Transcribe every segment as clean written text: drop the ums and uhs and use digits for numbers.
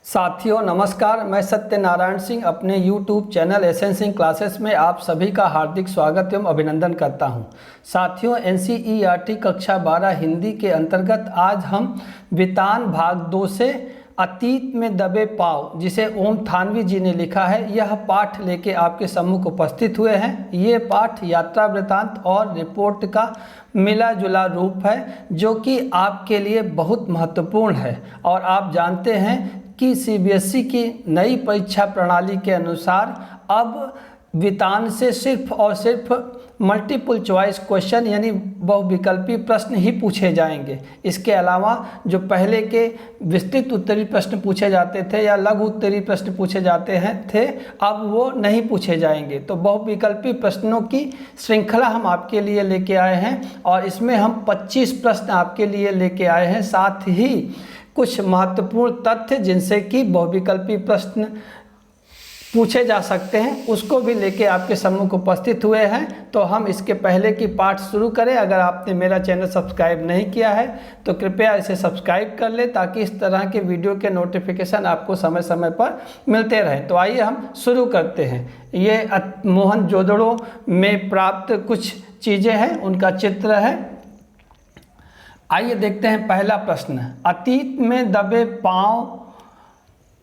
साथियों नमस्कार, मैं सत्यनारायण सिंह अपने YouTube channel SN Singh classes में आप सभी का हार्दिक स्वागत एवं अभिनंदन करता हूं। साथियों NCERT कक्षा 12 हिंदी के अंतर्गत आज हम वितान भाग 2 से अतीत में दबे पाँव, जिसे ओम थानवी जी ने लिखा है, यह पाठ लेके आपके सम्मुख उपस्थित हुए हैं। ये पाठ यात्रा वृतांत और रिपोर्ट का मिला जुला रूप है, जो कि आपके लिए बहुत महत्वपूर्ण है। और आप जानते हैं कि CBSE की नई परीक्षा प्रणाली के अनुसार अब वितान से सिर्फ और सिर्फ मल्टीपल चॉइस क्वेश्चन यानी बहुविकल्पी प्रश्न ही पूछे जाएंगे। इसके अलावा जो पहले के विस्तृत उत्तरीय प्रश्न पूछे जाते थे या लघु उत्तरीय प्रश्न पूछे जाते थे, अब वो नहीं पूछे जाएंगे। तो बहुविकल्पी प्रश्नों की श्रृंखला हम आपके लिए लेके आए हैं और इसमें हम 25 प्रश्न आपके लिए लेके आए हैं। साथ ही कुछ महत्वपूर्ण तथ्य जिनसे कि बहुविकल्पी प्रश्न पूछे जा सकते हैं, उसको भी लेके आपके सम्मुख उपस्थित हुए हैं। तो हम इसके पहले की पाठ शुरू करें। अगर आपने मेरा चैनल सब्सक्राइब नहीं किया है तो कृपया इसे सब्सक्राइब कर ले, ताकि इस तरह के वीडियो के नोटिफिकेशन आपको समय समय पर मिलते रहें। तो आइए हम शुरू करते हैं। ये मोहनजोदड़ो में प्राप्त कुछ चीज़ें हैं, उनका चित्र है। आइए देखते हैं पहला प्रश्न। अतीत में दबे पाँव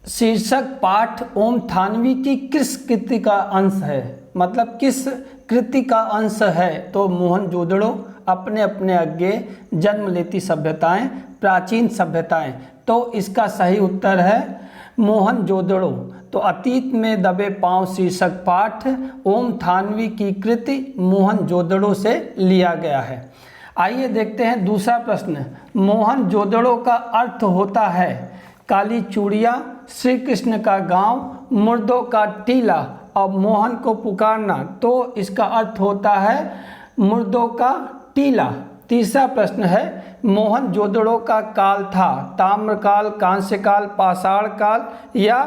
शीर्षक पाठ ओम थानवी की किस कृति का अंश है? मतलब किस कृति का अंश है? तो मोहनजोदड़ो, अपने अपने अज्ञे, जन्म लेती सभ्यताएं, प्राचीन सभ्यताएं। तो इसका सही उत्तर है मोहनजोदड़ो। तो अतीत में दबे पाँव शीर्षक पाठ ओम थानवी की कृति मोहनजोदड़ो से लिया गया है। आइए देखते हैं दूसरा प्रश्न। मोहनजोदड़ो का अर्थ होता है काली चूड़ियाँ, श्री कृष्ण का गांव, मुर्दों का टीला और मोहन को पुकारना। तो इसका अर्थ होता है मुर्दों का टीला। तीसरा प्रश्न है मोहनजोदड़ो का काल था ताम्रकाल, कांस्यकाल, पाषाण काल या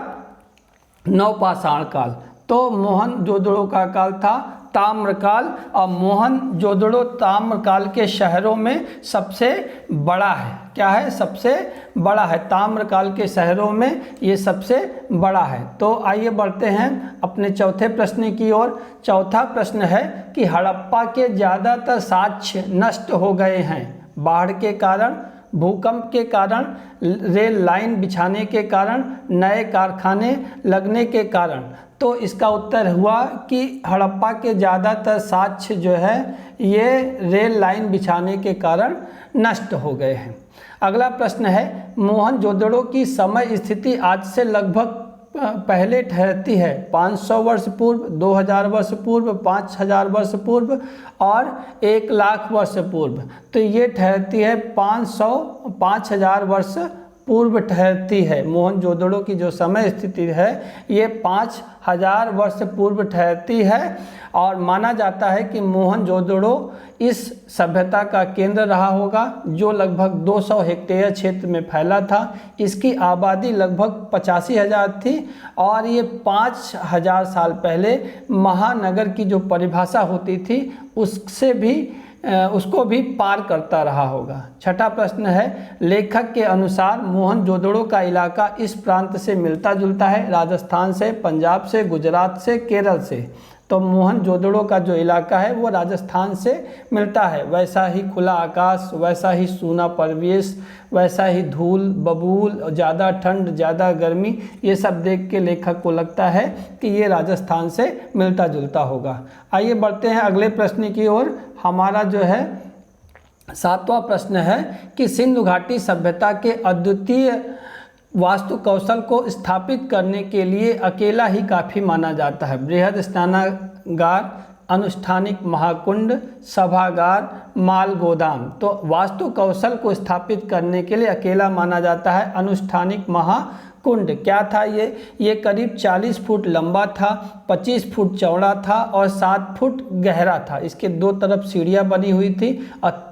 नवपाषाण काल? तो मोहनजोदड़ो का काल था ताम्रकाल और मोहनजोदड़ो ताम्रकाल के शहरों में सबसे बड़ा है। क्या है? सबसे बड़ा है। ताम्रकाल के शहरों में ये सबसे बड़ा है। तो आइए बढ़ते हैं अपने चौथे प्रश्न की ओर। चौथा प्रश्न है कि हड़प्पा के ज़्यादातर साक्ष्य नष्ट हो गए हैं। बाढ़ के कारण, भूकंप के कारण, रेल लाइन बिछाने के कारण, नए कारखाने लगने के कारण। तो इसका उत्तर हुआ कि हड़प्पा के ज़्यादातर साक्ष्य जो है ये रेल लाइन बिछाने के कारण नष्ट हो गए हैं। अगला प्रश्न है मोहनजोदड़ो की समय स्थिति आज से लगभग पहले ठहरती है 500 वर्ष पूर्व, 2000 वर्ष पूर्व, 5000 वर्ष पूर्व और 1 लाख वर्ष पूर्व। तो ये ठहरती है 5000 वर्ष पूर्व ठहरती है। मोहनजोदड़ो की जो समय स्थिति है ये 5000 वर्ष पूर्व ठहरती है और माना जाता है कि मोहनजोदड़ो इस सभ्यता का केंद्र रहा होगा, जो लगभग 200 हेक्टेयर क्षेत्र में फैला था। इसकी आबादी लगभग 85,000 थी और ये 5000 साल पहले महानगर की जो परिभाषा होती थी उसको भी पार करता रहा होगा। छठा प्रश्न है लेखक के अनुसार मोहनजोदड़ो का इलाका इस प्रांत से मिलता जुलता है, राजस्थान से, पंजाब से, गुजरात से, केरल से। तो मोहनजोदड़ो का जो इलाका है वो राजस्थान से मिलता है। वैसा ही खुला आकाश, वैसा ही सूना परिवेश, वैसा ही धूल, बबूल, ज़्यादा ठंड, ज़्यादा गर्मी, ये सब देख के लेखक को लगता है कि ये राजस्थान से मिलता जुलता होगा। आइए बढ़ते हैं अगले प्रश्न की ओर। हमारा जो है 7वां प्रश्न है कि सिंधु घाटी सभ्यता के अद्वितीय वास्तु कौशल को स्थापित करने के लिए अकेला ही काफ़ी माना जाता है। बृहद स्नानागार, अनुष्ठानिक महाकुंड, सभागार, माल गोदाम। तो वास्तु कौशल को स्थापित करने के लिए अकेला माना जाता है अनुष्ठानिक महाकुंड। क्या था ये करीब 40 फुट लंबा था, 25 फुट चौड़ा था और 7 फुट गहरा था। इसके 2 तरफ सीढ़ियाँ बनी हुई थी और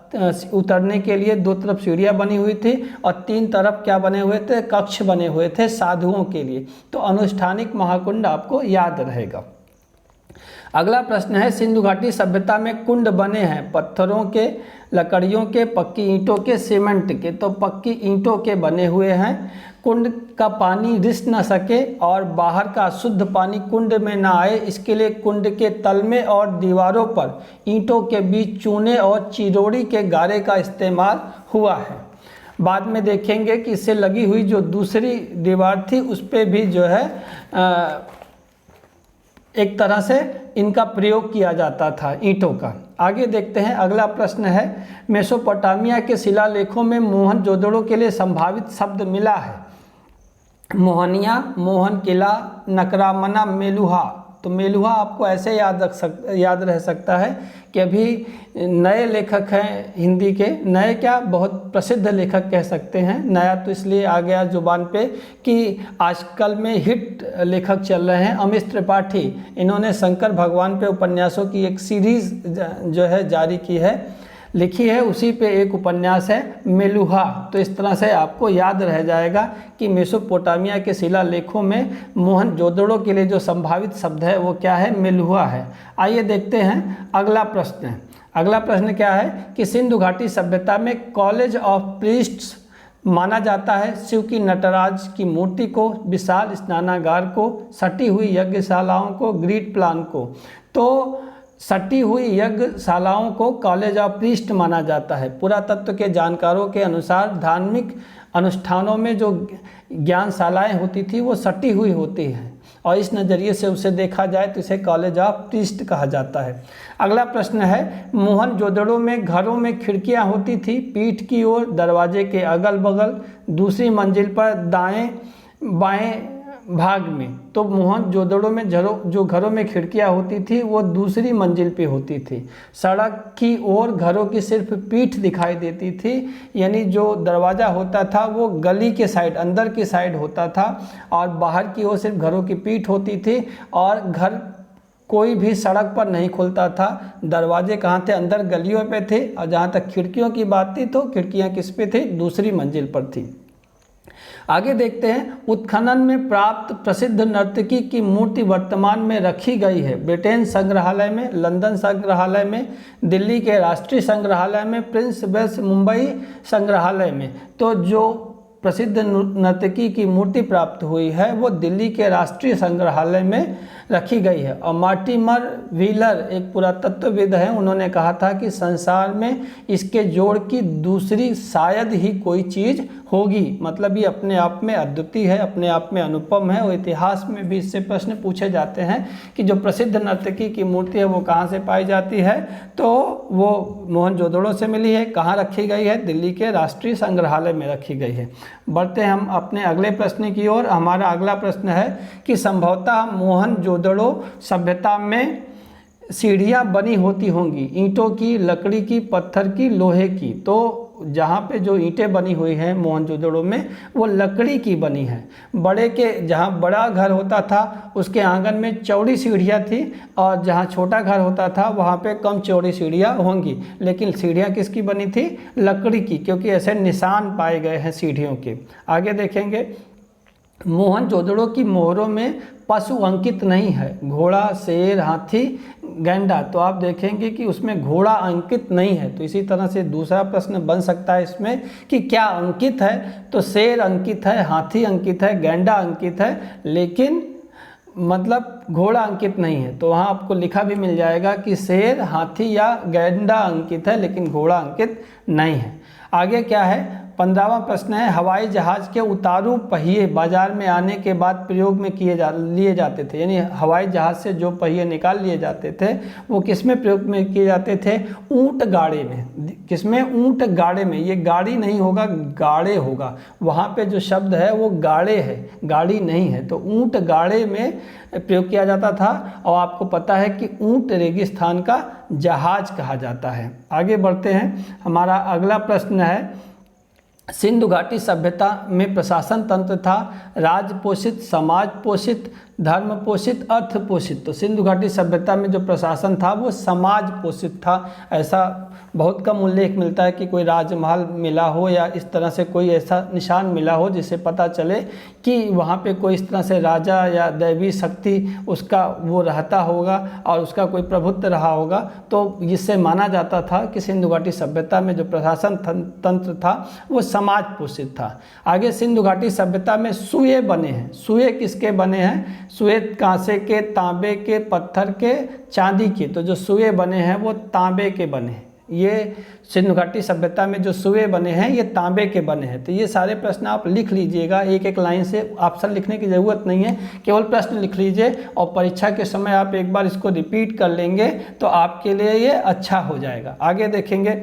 उतरने के लिए 2 तरफ सीढ़ियाँ बनी हुई थी और 3 तरफ क्या बने हुए थे? कक्ष बने हुए थे साधुओं के लिए। तो अनुष्ठानिक महाकुंड आपको याद रहेगा। अगला प्रश्न है, सिंधु घाटी सभ्यता में कुंड बने हैं पत्थरों के, लकड़ियों के, पक्की ईंटों के, सीमेंट के। तो पक्की ईंटों के बने हुए हैं। कुंड का पानी रिस न सके और बाहर का शुद्ध पानी कुंड में ना आए, इसके लिए कुंड के तल में और दीवारों पर ईंटों के बीच चूने और चिरोड़ी के गारे का इस्तेमाल हुआ है। बाद में देखेंगे कि इससे लगी हुई जो दूसरी दीवार थी उस पर भी जो है एक तरह से इनका प्रयोग किया जाता था ईंटों का। आगे देखते हैं, अगला प्रश्न है, मेसोपोटामिया के शिलालेखों में मोहनजोदड़ो के लिए संभावित शब्द मिला है। मोहनिया, मोहन किला, नकरामना, मेलुहा। तो मेलुहा आपको ऐसे याद रह सकता है कि अभी नए लेखक हैं हिंदी के, नए क्या बहुत प्रसिद्ध लेखक कह सकते हैं, नया तो इसलिए आ गया जुबान पे कि आजकल में हिट लेखक चल रहे हैं अमीश त्रिपाठी। इन्होंने शंकर भगवान पे उपन्यासों की एक सीरीज़ जो है जारी की है, लिखी है, उसी पे एक उपन्यास है मेलुहा। तो इस तरह से आपको याद रह जाएगा कि मेसोपोटामिया के शिलालेखों में मोहनजोदड़ो के लिए जो संभावित शब्द है वो क्या है, मेलुहा है। आइए देखते हैं अगला प्रश्न। अगला प्रश्न क्या है कि सिंधु घाटी सभ्यता में कॉलेज ऑफ प्रीस्ट्स माना जाता है शिव की नटराज की मूर्ति को, विशाल स्नानागार को, सटी हुई यज्ञशालाओं को, ग्रीड प्लान को। तो सटी हुई यज्ञशालाओं को कॉलेज ऑफ प्रीस्ट माना जाता है। पुरातत्व के जानकारों के अनुसार धार्मिक अनुष्ठानों में जो ज्ञानशालाएं होती थी वो सटी हुई होती हैं और इस नज़रिए से उसे देखा जाए तो इसे कॉलेज ऑफ प्रीस्ट कहा जाता है। अगला प्रश्न है, मोहनजोदड़ो में घरों में खिड़कियां होती थी पीठ की ओर, दरवाजे के अगल बगल, दूसरी मंजिल पर, दाएं बाएं भाग में। तो मोहनजोदड़ो में जो घरों में खिड़कियां होती थी वो दूसरी मंजिल पे होती थी। सड़क की ओर घरों की सिर्फ पीठ दिखाई देती थी, यानी जो दरवाज़ा होता था वो गली के साइड, अंदर की साइड होता था और बाहर की ओर सिर्फ घरों की पीठ होती थी और घर कोई भी सड़क पर नहीं खुलता था। दरवाजे कहाँ थे, अंदर गलियों पे थे और जहाँ तक खिड़कियों की बात थी तो खिड़कियाँ किस पे थी, दूसरी मंजिल पर थी। आगे देखते हैं, उत्खनन में प्राप्त प्रसिद्ध नर्तकी की मूर्ति वर्तमान में रखी गई है ब्रिटेन संग्रहालय में, लंदन संग्रहालय में, दिल्ली के राष्ट्रीय संग्रहालय में, प्रिंस वेल्स मुंबई संग्रहालय में। तो जो प्रसिद्ध नर्तकी की मूर्ति प्राप्त हुई है वो दिल्ली के राष्ट्रीय संग्रहालय में रखी गई है। और मार्टिमर व्हीलर एक पुरातत्वविद हैं, उन्होंने कहा था कि संसार में इसके जोड़ की दूसरी शायद ही कोई चीज़ होगी। मतलब ये अपने आप में अद्वितीय है, अपने आप में अनुपम है। और इतिहास में भी इससे प्रश्न पूछे जाते हैं कि जो प्रसिद्ध नर्तकी की मूर्ति है वो कहाँ से पाई जाती है, तो वो मोहनजोदड़ो से मिली है। कहाँ रखी गई है, दिल्ली के राष्ट्रीय संग्रहालय में रखी गई है। बढ़ते हैं हम अपने अगले प्रश्न की ओर। हमारा अगला प्रश्न है कि संभवतः मोहनजोदड़ो सभ्यता में सीढ़ियाँ बनी होती होंगी, ईंटों की, लकड़ी की, पत्थर की, लोहे की। तो जहाँ पे जो ईंटें बनी हुई हैं मोहनजोदड़ो में वो लकड़ी की बनी है। जहाँ बड़ा घर होता था उसके आंगन में चौड़ी सीढ़ियाँ थी और जहाँ छोटा घर होता था वहाँ पे कम चौड़ी सीढ़ियाँ होंगी, लेकिन सीढ़ियाँ किसकी बनी थी, लकड़ी की, क्योंकि ऐसे निशान पाए गए हैं सीढ़ियों के। आगे देखेंगे, मोहनजोदड़ो की मोहरों में पशु अंकित नहीं है, घोड़ा, शेर, हाथी, गैंडा। तो आप देखेंगे कि उसमें घोड़ा अंकित नहीं है। तो इसी तरह से दूसरा प्रश्न बन सकता है इसमें कि क्या अंकित है, तो शेर अंकित है, हाथी अंकित है, गैंडा अंकित है, लेकिन मतलब घोड़ा अंकित नहीं है। तो वहाँ आपको लिखा भी मिल जाएगा कि शेर, हाथी या गैंडा अंकित है लेकिन घोड़ा अंकित नहीं है। आगे क्या है, 15वां प्रश्न है, हवाई जहाज़ के उतारू पहिए बाजार में आने के बाद प्रयोग में लिए जाते थे। यानी हवाई जहाज़ से जो पहिए निकाल लिए जाते थे वो किस में प्रयोग में किए जाते थे, ऊंट गाड़े में। किसमें, ऊंट गाड़े में। ये गाड़ी नहीं होगा, गाड़े होगा। वहाँ पे जो शब्द है वो गाड़े है, गाड़ी नहीं है। तो ऊंट गाड़े में प्रयोग किया जाता था। और आपको पता है कि ऊंट रेगिस्तान का जहाज कहा जाता है। आगे बढ़ते हैं, हमारा अगला प्रश्न है सिंधु घाटी सभ्यता में प्रशासन तंत्र था राज पोषित, समाज पोषित, धर्म पोषित, अर्थ पोषित। तो सिंधु घाटी सभ्यता में जो प्रशासन था वो समाज पोषित था। ऐसा बहुत कम उल्लेख मिलता है कि कोई राजमहल मिला हो या इस तरह से कोई ऐसा निशान मिला हो जिससे पता चले कि वहाँ पे कोई इस तरह से राजा या दैवी शक्ति उसका वो रहता होगा और उसका कोई प्रभुत्व रहा होगा। तो इससे माना जाता था कि सिंधु घाटी सभ्यता में जो प्रशासन तंत्र था वो समाज पोषित था। आगे सिंधु घाटी सभ्यता में सुए बने हैं। सुए किसके बने हैं? सुए कांसे के, तांबे के, पत्थर के, चांदी के। तो जो सुए बने हैं वो तांबे के बने हैं। ये सिंधु घाटी सभ्यता में जो सुए बने हैं ये तांबे के बने हैं। तो ये सारे प्रश्न आप लिख लीजिएगा, एक एक लाइन से ऑप्शन लिखने की ज़रूरत नहीं है, केवल प्रश्न लिख लीजिए और परीक्षा के समय आप एक बार इसको रिपीट कर लेंगे तो आपके लिए ये अच्छा हो जाएगा। आगे देखेंगे,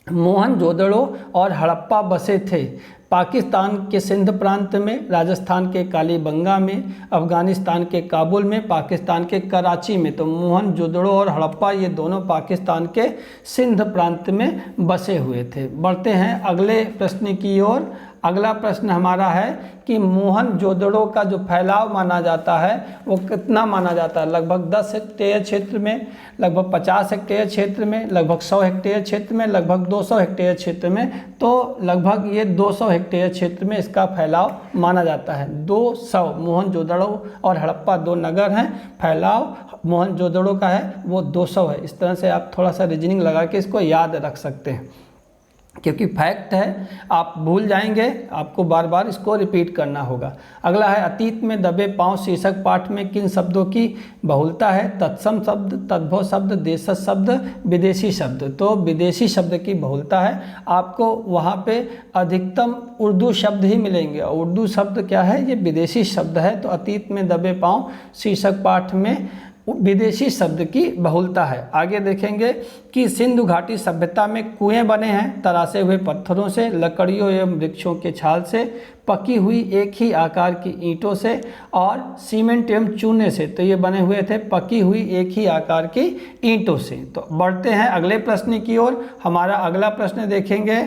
मोहनजोदड़ो और हड़प्पा बसे थे पाकिस्तान के सिंध प्रांत में, राजस्थान के कालीबंगा में, अफ़गानिस्तान के काबुल में, पाकिस्तान के कराची में। तो मोहनजोदड़ो और हड़प्पा ये दोनों पाकिस्तान के सिंध प्रांत में बसे हुए थे। बढ़ते हैं अगले प्रश्न की ओर। अगला प्रश्न हमारा है कि मोहनजोदड़ो का जो फैलाव माना जाता है वो कितना माना जाता है? लगभग 10 हेक्टेयर क्षेत्र में, लगभग 50 हेक्टेयर क्षेत्र में, लगभग 100 हेक्टेयर क्षेत्र में, लगभग 200 हेक्टेयर क्षेत्र में। तो लगभग ये 200 हेक्टेयर क्षेत्र में इसका फैलाव माना जाता है। 200। मोहनजोदड़ो और हड़प्पा दो नगर हैं, फैलाव मोहनजोदड़ो का है वो 200 है। इस तरह से आप थोड़ा सा रीजनिंग लगा के इसको याद रख सकते हैं, क्योंकि फैक्ट है, आप भूल जाएंगे, आपको बार बार इसको रिपीट करना होगा। अगला है, अतीत में दबे पांव शीर्षक पाठ में किन शब्दों की बहुलता है? तत्सम शब्द, तद्भव शब्द, देशज शब्द, विदेशी शब्द। तो विदेशी शब्द की बहुलता है। आपको वहाँ पे अधिकतम उर्दू शब्द ही मिलेंगे और उर्दू शब्द क्या है? ये विदेशी शब्द है। तो अतीत में दबे पांव शीर्षक पाठ में विदेशी शब्द की बहुलता है। आगे देखेंगे कि सिंधु घाटी सभ्यता में कुएं बने हैं तरासे हुए पत्थरों से, लकड़ियों एवं वृक्षों के छाल से, पकी हुई एक ही आकार की ईंटों से और सीमेंट एवं चूने से। तो ये बने हुए थे पकी हुई एक ही आकार की ईंटों से। तो बढ़ते हैं अगले प्रश्न की ओर। हमारा अगला प्रश्न देखेंगे,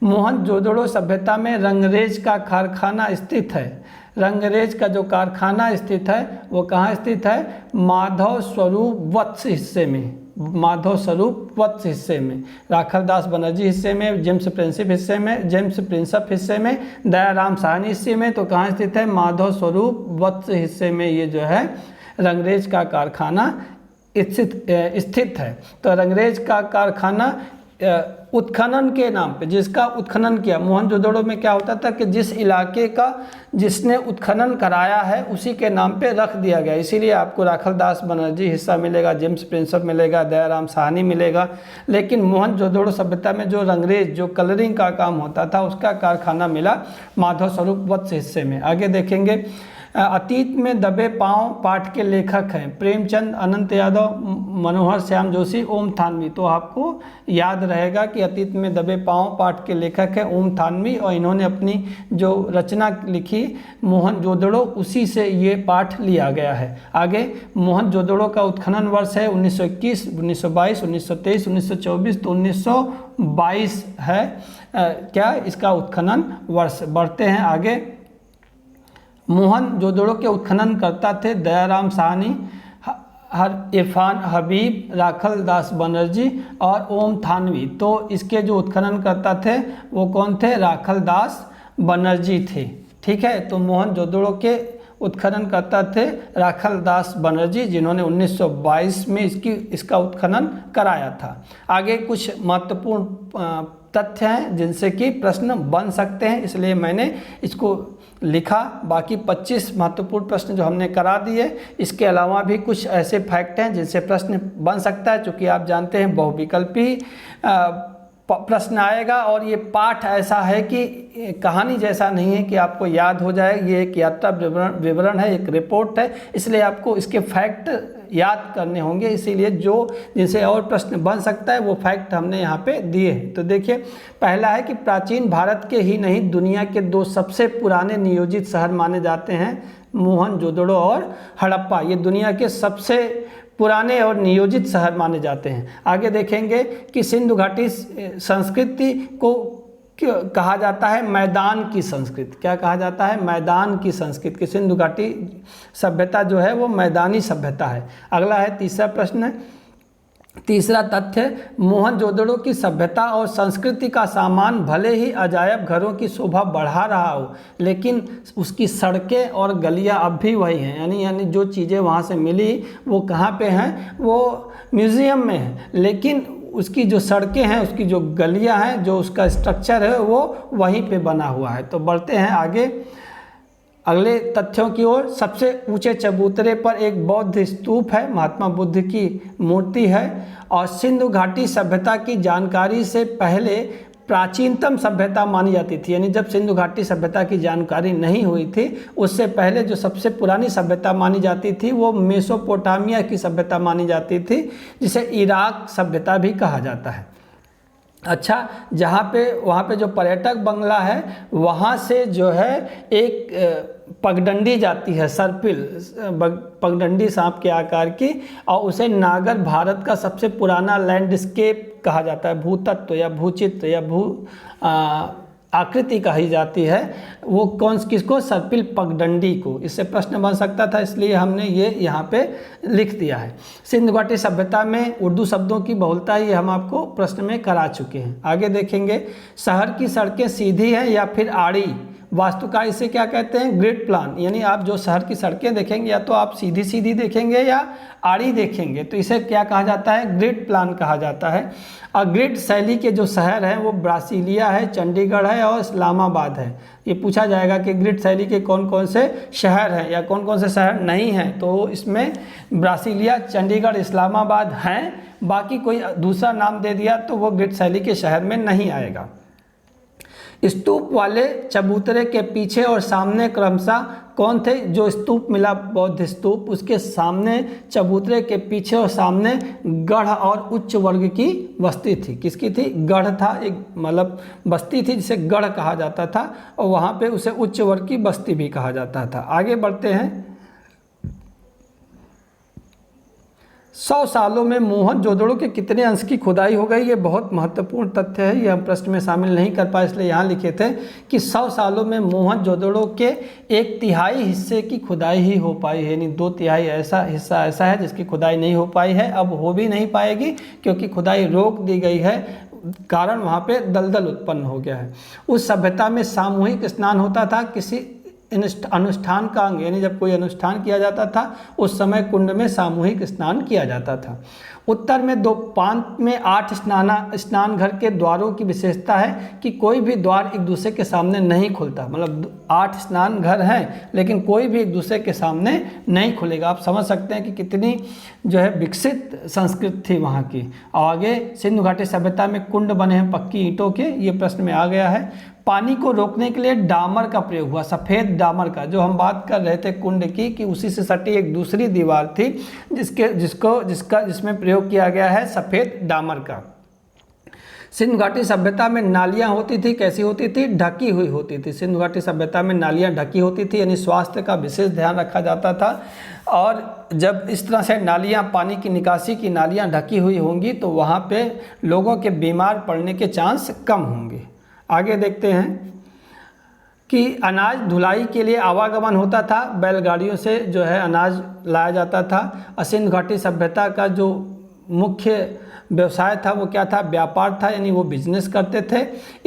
मोहनजोदड़ो सभ्यता में रंगरेज का कारखाना स्थित है। रंगरेज का जो कारखाना स्थित है वो कहाँ स्थित है? माधव स्वरूप वत्स हिस्से में, माधव स्वरूप वत्स हिस्से में, राखलदास बनर्जी हिस्से में, जेम्स प्रिंसिप हिस्से में, जेम्स प्रिंसप हिस्से में, दयाराम साहनी हिस्से में। तो कहाँ स्थित है? माधव स्वरूप वत्स हिस्से में ये जो है रंगरेज का कारखाना स्थित है। तो रंगरेज का कारखाना उत्खनन के नाम पे, जिसका उत्खनन किया, मोहनजोदड़ो में क्या होता था कि जिस इलाके का जिसने उत्खनन कराया है उसी के नाम पे रख दिया गया। इसीलिए आपको राखलदास बनर्जी हिस्सा मिलेगा, जेम्स प्रिंसप मिलेगा, दयाराम साहनी मिलेगा। लेकिन मोहनजोदड़ो सभ्यता में जो रंगरेज जो कलरिंग का काम होता था उसका कारखाना मिला माधव स्वरूप वत्स हिस्से में। आगे देखेंगे, अतीत में दबे पांव पाठ के लेखक हैं प्रेमचंद, अनंत यादव, मनोहर श्याम जोशी, ओम थानवी। तो आपको याद रहेगा कि अतीत में दबे पांव पाठ के लेखक हैं ओम थानवी और इन्होंने अपनी जो रचना लिखी मोहनजोदड़ो उसी से ये पाठ लिया गया है। आगे, मोहनजोदड़ो का उत्खनन वर्ष है 1921, 1922, 1923, 1924। तो 1922 है क्या इसका उत्खनन वर्ष। बढ़ते हैं आगे, मोहनजोदड़ो के उत्खनन करता थे दयाराम साहनी, इरफान हबीब, राखलदास बनर्जी और ओम थानवी। तो इसके जो उत्खनन करता थे वो कौन थे? राखलदास बनर्जी थे। ठीक है, तो मोहनजोदड़ो के उत्खनन करता थे राखलदास बनर्जी, जिन्होंने 1922 में इसका उत्खनन कराया था। आगे कुछ महत्वपूर्ण तथ्य हैं जिनसे कि प्रश्न बन सकते हैं, इसलिए मैंने इसको लिखा। बाकी 25 महत्वपूर्ण प्रश्न जो हमने करा दिए, इसके अलावा भी कुछ ऐसे फैक्ट हैं जिनसे प्रश्न बन सकता है। चूँकि आप जानते हैं बहुविकल्पी प्रश्न आएगा और ये पाठ ऐसा है कि कहानी जैसा नहीं है कि आपको याद हो जाए। ये एक यात्रा विवरण है, एक रिपोर्ट है, इसलिए आपको इसके फैक्ट याद करने होंगे। इसीलिए जो जिनसे और प्रश्न बन सकता है वो फैक्ट हमने यहाँ पे दिए हैं। तो देखिए, पहला है कि प्राचीन भारत के ही नहीं दुनिया के 2 सबसे पुराने नियोजित शहर माने जाते हैं मोहनजोदड़ो और हड़प्पा। ये दुनिया के सबसे पुराने और नियोजित शहर माने जाते हैं। आगे देखेंगे कि सिंधु घाटी संस्कृति को कहा जाता है मैदान की संस्कृति। क्या कहा जाता है? मैदान की संस्कृति। कि सिंधु घाटी सभ्यता जो है वो मैदानी सभ्यता है। अगला है तीसरा प्रश्न। तीसरा तथ्य, मोहनजोदड़ो की सभ्यता और संस्कृति का सामान भले ही अजायब घरों की शोभा बढ़ा रहा हो, लेकिन उसकी सड़कें और गलियां अब भी वही हैं। यानी जो चीज़ें वहाँ से मिली वो कहाँ पे हैं? वो म्यूज़ियम में है, लेकिन उसकी जो सड़कें हैं, उसकी जो गलियां हैं, जो उसका स्ट्रक्चर है वो वहीं पे बना हुआ है। तो बढ़ते हैं आगे अगले तथ्यों की ओर। सबसे ऊंचे चबूतरे पर एक बौद्ध स्तूप है, महात्मा बुद्ध की मूर्ति है। और सिंधु घाटी सभ्यता की जानकारी से पहले प्राचीनतम सभ्यता मानी जाती थी। यानी जब सिंधु घाटी सभ्यता की जानकारी नहीं हुई थी, उससे पहले जो सबसे पुरानी सभ्यता मानी जाती थी वो मेसोपोटामिया की सभ्यता मानी जाती थी, जिसे इराक सभ्यता भी कहा जाता है। अच्छा, वहाँ पे जो पर्यटक बंगला है, वहाँ से जो है एक पगडंडी जाती है, सर्पिल पगडंडी सांप के आकार की, और उसे नागर भारत का सबसे पुराना लैंडस्केप कहा जाता है। भूतत्व या भूचित्र या आकृति कही जाती है। वो किसको? सर्पिल पगडंडी को। इससे प्रश्न बन सकता था, इसलिए हमने ये यहाँ पे लिख दिया है। सिंधु घाटी सभ्यता में उर्दू शब्दों की बहुलता ये हम आपको प्रश्न में करा चुके हैं। आगे देखेंगे, शहर की सड़कें सीधी हैं या फिर आड़ी? वास्तुकार इसे क्या कहते हैं? Grid plan. यानी आप जो शहर की सड़कें देखेंगे या तो आप सीधी सीधी देखेंगे या आड़ी देखेंगे, तो इसे क्या कहा जाता है? ग्रिड प्लान कहा जाता है। और ग्रिड शैली के जो शहर हैं वो ब्रासीलिया है, चंडीगढ़ है और इस्लामाबाद है। ये पूछा जाएगा कि ग्रिड शैली के कौन कौन से शहर हैं या कौन कौन से शहर नहीं हैं, तो इसमें ब्रासीलिया, चंडीगढ़, इस्लामाबाद हैं। बाकी कोई दूसरा नाम दे दिया तो वो ग्रिड शैली के शहर में नहीं आएगा। स्तूप वाले चबूतरे के पीछे और सामने क्रमशः कौन थे? जो स्तूप मिला, बौद्ध स्तूप, उसके सामने चबूतरे के पीछे और सामने गढ़ और उच्च वर्ग की बस्ती थी। किसकी थी? गढ़ था, एक मतलब बस्ती थी जिसे गढ़ कहा जाता था, और वहाँ पे उसे उच्च वर्ग की बस्ती भी कहा जाता था। आगे बढ़ते हैं। 100 सालों में मोहनजोदड़ो के कितने अंश की खुदाई हो गई? ये बहुत महत्वपूर्ण तथ्य है, ये हम प्रश्न में शामिल नहीं कर पाए, इसलिए यहाँ लिखे थे कि 100 सालों में मोहनजोदड़ो के 1/3 हिस्से की खुदाई ही हो पाई है। यानी 2/3 ऐसा हिस्सा ऐसा है जिसकी खुदाई नहीं हो पाई है, अब हो भी नहीं पाएगी क्योंकि खुदाई रोक दी गई है, कारण वहाँ पे दलदल उत्पन्न हो गया है। उस सभ्यता में सामूहिक स्नान होता था किसी अनुष्ठान का अंग। यानी जब कोई अनुष्ठान किया जाता था उस समय कुंड में सामूहिक स्नान किया जाता था। उत्तर में 2 प्रांत में 8 स्नान घर के द्वारों की विशेषता है कि कोई भी द्वार एक दूसरे के सामने नहीं खुलता। मतलब 8 स्नान घर हैं लेकिन कोई भी एक दूसरे के सामने नहीं खुलेगा। आप समझ सकते हैं कि कितनी जो है विकसित संस्कृति थी वहाँ की। और आगे सिंधु घाटी सभ्यता में कुंड बने हैं पक्की ईंटों के, ये प्रश्न में आ गया है। पानी को रोकने के लिए डामर का प्रयोग हुआ, सफ़ेद डामर का, जो हम बात कर रहे थे कुंड की, कि उसी से सटी एक दूसरी दीवार थी जिसमें प्रयोग किया गया है सफ़ेद डामर का। सिंधु घाटी सभ्यता में नालियाँ होती थी, कैसी होती थी? ढकी हुई होती थी। सिंधु घाटी सभ्यता में नालियाँ ढकी होती थी, यानी स्वास्थ्य का विशेष ध्यान रखा जाता था। और जब इस तरह से नालियाँ, पानी की निकासी की नालियाँ ढकी हुई होंगी तो वहाँ पे लोगों के बीमार पड़ने के चांस कम होंगे। आगे देखते हैं कि अनाज धुलाई के लिए आवागमन होता था, बैलगाड़ियों से जो है अनाज लाया जाता था। सिंधु घाटी सभ्यता का जो मुख्य व्यवसाय था वो क्या था? व्यापार था, यानी वो बिजनेस करते थे।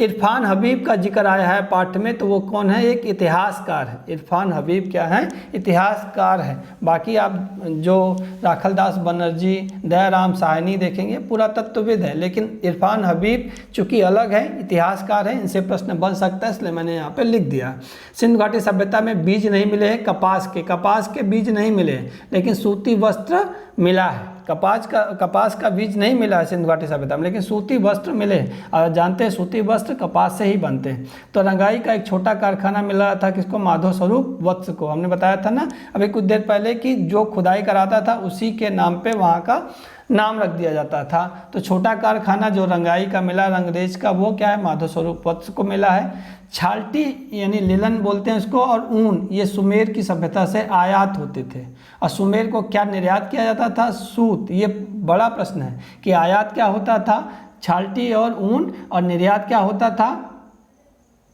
इरफान हबीब का जिक्र आया है पाठ में, तो वो कौन है? एक इतिहासकार है। इरफान हबीब क्या है? इतिहासकार है। बाकी आप जो राखलदास बनर्जी, दयाराम साहनी देखेंगे पुरातत्वविद है, लेकिन इरफान हबीब चूँकि अलग है, इतिहासकार है, इनसे प्रश्न बन सकता है, इसलिए मैंने यहाँ पर लिख दिया। सिंधु घाटी सभ्यता में बीज नहीं मिले हैं कपास के बीज नहीं मिले हैं, लेकिन सूती वस्त्र मिला है। कपास का बीज नहीं मिला है सिंधु घाटी सभ्यता में, लेकिन सूती वस्त्र मिले। और जानते हैं सूती वस्त्र कपास से ही बनते हैं। तो रंगाई का एक छोटा कारखाना मिल रहा था, किसको? माधव स्वरूप वत्स को। हमने बताया था ना अभी कुछ देर पहले कि जो खुदाई कराता था उसी के नाम पे वहाँ का नाम रख दिया जाता था। तो छोटा कारखाना जो रंगाई का मिला, रंगरेज का, वो क्या है? माधव स्वरूप वत्स को मिला है। छाल्टी यानी लिलन बोलते हैं इसको, और ऊन, ये सुमेर की सभ्यता से आयात होते थे। और सुमेर को क्या निर्यात किया जाता था? सूत। ये बड़ा प्रश्न है कि आयात क्या होता था? छाल्टी और ऊन, और निर्यात क्या होता था?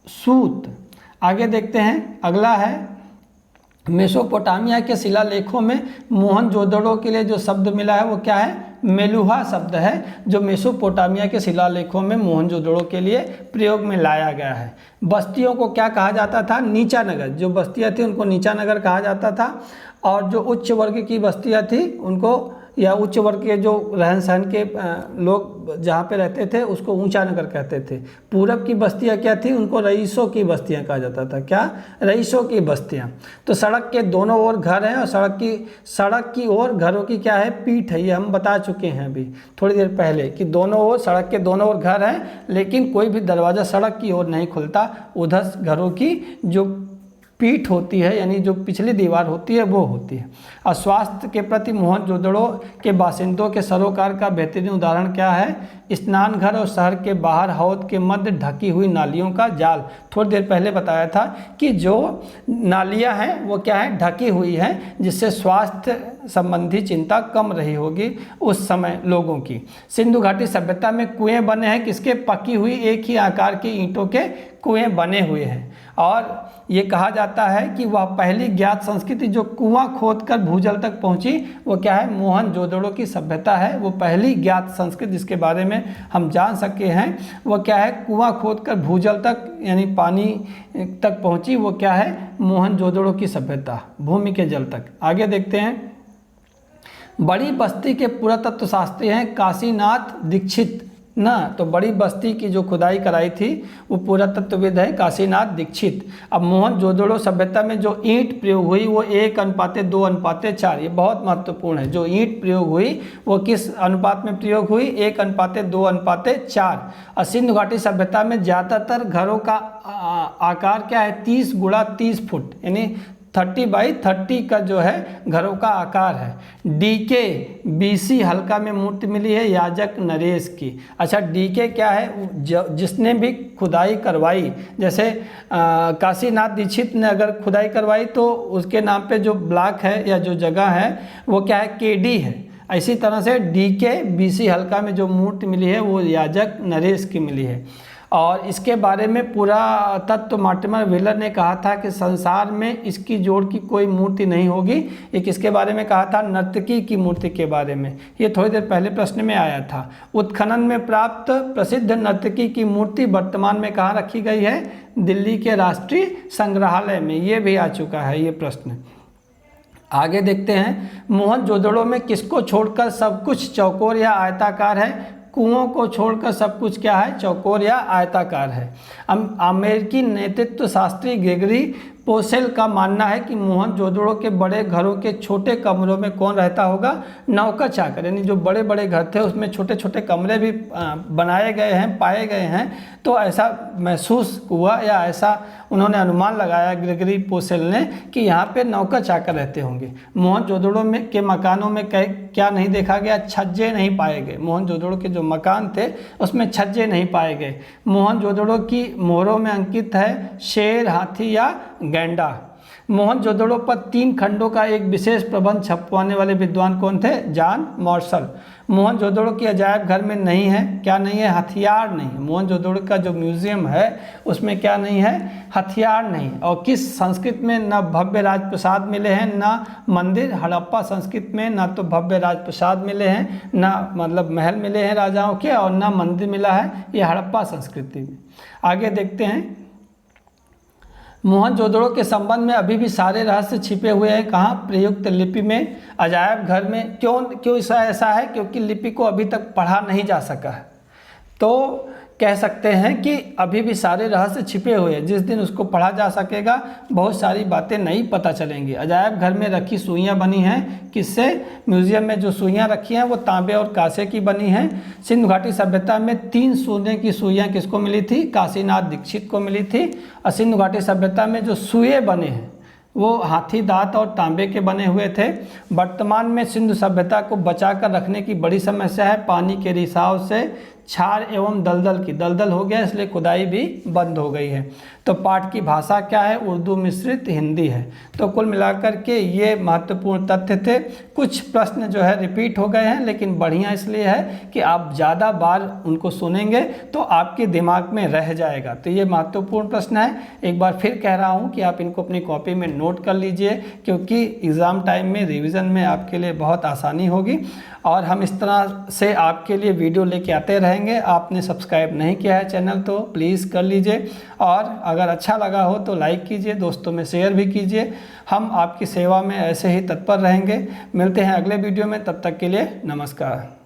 सूत। आगे देखते हैं, अगला है मेसोपोटामिया के शिलालेखों में मोहनजोदड़ो के लिए जो शब्द मिला है वो क्या है? मेलुहा शब्द है, जो मेसोपोटामिया के शिलालेखों में मोहनजोदड़ो के लिए प्रयोग में लाया गया है। बस्तियों को क्या कहा जाता था? नीचा नगर। जो बस्तियां थी उनको नीचा नगर कहा जाता था, और जो उच्च वर्ग की बस्तियां थी उनको, या उच्च वर्ग के जो रहन सहन के लोग जहाँ पे रहते थे उसको ऊंचा नगर कहते थे। पूरब की बस्तियाँ क्या थी? उनको रईसों की बस्तियाँ कहा जाता था। क्या? रईसों की बस्तियाँ। तो सड़क के दोनों ओर घर हैं, और सड़क की ओर घरों की क्या है? पीठ है। ये हम बता चुके हैं अभी थोड़ी देर पहले कि दोनों ओर, सड़क के दोनों ओर घर हैं, लेकिन कोई भी दरवाज़ा सड़क की ओर नहीं खुलता। उधर घरों की जो पीठ होती है, यानी जो पिछली दीवार होती है वो होती है। और स्वास्थ्य के प्रति मोहनजोदड़ो के बासिंदों के सरोकार का बेहतरीन उदाहरण क्या है? स्नान घर और शहर के बाहर हौद के मध्य ढकी हुई नालियों का जाल। थोड़ी देर पहले बताया था कि जो नालियां हैं वो क्या है? ढकी हुई हैं, जिससे स्वास्थ्य संबंधी चिंता कम रही होगी उस समय लोगों की। सिंधु घाटी सभ्यता में कुएं बने हैं, किसके? पकी हुई एक ही आकार की ईंटों के कुएं बने हुए हैं, और ये कहा जाता है कि वह पहली ज्ञात संस्कृति जो कुआं खोदकर भूजल तक पहुंची वो क्या है? मोहनजोदड़ो की सभ्यता है। वो पहली ज्ञात संस्कृति जिसके बारे में हम जान सके हैं वो क्या है? कुआं खोदकर भूजल तक, यानी पानी तक पहुंची, वो क्या है? मोहनजोदड़ो की सभ्यता, भूमि के जल तक। आगे देखते हैं, बड़ी बस्ती के पुरातत्व शास्त्री हैं काशीनाथ दीक्षित ना। तो बड़ी बस्ती की जो खुदाई कराई थी वो पुरातत्वविद है काशीनाथ दीक्षित। अब मोहनजोदड़ो सभ्यता में जो ईंट प्रयोग हुई वो 1:2:4। ये बहुत महत्वपूर्ण है। जो ईंट प्रयोग हुई वो किस अनुपात में प्रयोग हुई? 1:2:4। और सिंधु घाटी सभ्यता में ज़्यादातर घरों का आकार क्या है? 30x30 फुट, यानी 30x30 का जो है घरों का आकार है। डीके बीसी हल्का में मूर्ति मिली है याजक नरेश की। अच्छा, डीके क्या है? जिसने भी खुदाई करवाई, जैसे काशीनाथ दीक्षित ने अगर खुदाई करवाई तो उसके नाम पे जो ब्लॉक है या जो जगह है वो क्या है? केडी है। इसी तरह से डीके बीसी हल्का में जो मूर्ति मिली है वो याजक नरेश की मिली है। और इसके बारे में पुरातत्व मार्टिमर व्हीलर ने कहा था कि संसार में इसकी जोड़ की कोई मूर्ति नहीं होगी। ये किसके बारे में कहा था? नर्तकी की मूर्ति के बारे में। ये थोड़ी देर पहले प्रश्न में आया था। उत्खनन में प्राप्त प्रसिद्ध नर्तकी की मूर्ति वर्तमान में कहाँ रखी गई है? दिल्ली के राष्ट्रीय संग्रहालय में। ये भी आ चुका है ये प्रश्न। आगे देखते हैं, मोहनजोदड़ो में किसको छोड़कर सब कुछ चौकोर या आयताकार है? कुओं को छोड़कर सब कुछ क्या है? चौकोर या आयताकार है। अमेरिकी नेतृत्व शास्त्री ग्रेगरी पोसेल का मानना है कि मोहनजोदड़ो के बड़े घरों के छोटे कमरों में कौन रहता होगा? नौकर चाकर। यानी जो बड़े बड़े घर थे उसमें छोटे छोटे कमरे भी बनाए गए हैं, पाए गए हैं। तो ऐसा महसूस हुआ या ऐसा उन्होंने अनुमान लगाया ग्रेगरी पोसेल ने कि यहाँ पे नौकर चाकर रहते होंगे। मोहनजोदड़ो में के मकानों में क्या नहीं देखा गया? छज्जे नहीं पाए गए। मोहनजोदड़ो के जो मकान थे उसमें छज्जे नहीं पाए गए। मोहनजोदड़ो की मोहरों में अंकित है शेर, हाथी या गैंडा। मोहनजोदड़ो पर 3 खंडों का एक विशेष प्रबंध छपवाने वाले विद्वान कौन थे? John Marshall. मोहनजोदड़ो की अजायब घर में नहीं है, क्या नहीं है? हथियार नहीं है। मोहनजोदड़ो का जो म्यूजियम है उसमें क्या नहीं है? हथियार नहीं। और किस संस्कृति में न भव्य राजप्रसाद मिले हैं न मंदिर? हड़प्पा संस्कृति में ना तो भव्य राजप्रसाद मिले हैं, ना मतलब महल मिले हैं राजाओं के, और ना मंदिर मिला है। ये हड़प्पा संस्कृति में। आगे देखते हैं, मोहनजोदड़ो के संबंध में अभी भी सारे रहस्य छिपे हुए हैं। कहाँ? प्रयुक्त लिपि में, अजायब घर में। क्यों ऐसा है? क्योंकि लिपि को अभी तक पढ़ा नहीं जा सका है। तो कह सकते हैं कि अभी भी सारे रहस्य छिपे हुए हैं। जिस दिन उसको पढ़ा जा सकेगा बहुत सारी बातें नई पता चलेंगी। अजायब घर में रखी सुइयाँ बनी हैं, किससे? म्यूजियम में जो सुइयाँ रखी हैं वो तांबे और कांसे की बनी हैं। सिंधु घाटी सभ्यता में 3 सोने की सुइयाँ किसको मिली थी? काशीनाथ दीक्षित को मिली थी। और सिंधु घाटी सभ्यता में जो सुए बने हैं वो हाथी दांत और तांबे के बने हुए थे। वर्तमान में सिंधु सभ्यता को बचाकर रखने की बड़ी समस्या है। पानी के रिसाव से क्षार एवं दलदल की, दलदल हो गया इसलिए खुदाई भी बंद हो गई है। तो पाठ की भाषा क्या है? उर्दू मिश्रित हिंदी है। तो कुल मिलाकर के ये महत्वपूर्ण तथ्य थे। कुछ प्रश्न जो है रिपीट हो गए हैं, लेकिन बढ़िया इसलिए है कि आप ज़्यादा बार उनको सुनेंगे तो आपके दिमाग में रह जाएगा। तो ये महत्वपूर्ण प्रश्न है। एक बार फिर कह रहा हूँ कि आप इनको अपनी कॉपी में नोट कर लीजिए, क्योंकि एग्ज़ाम टाइम में रिवीजन में आपके लिए बहुत आसानी होगी। और हम इस तरह से आपके लिए वीडियो लेके आते रहेंगे। आपने सब्सक्राइब नहीं किया है चैनल तो प्लीज़ कर लीजिए, और अगर अच्छा लगा हो तो लाइक कीजिए, दोस्तों में शेयर भी कीजिए। हम आपकी सेवा में ऐसे ही तत्पर रहेंगे। मिलते हैं अगले वीडियो में, तब तक के लिए नमस्कार।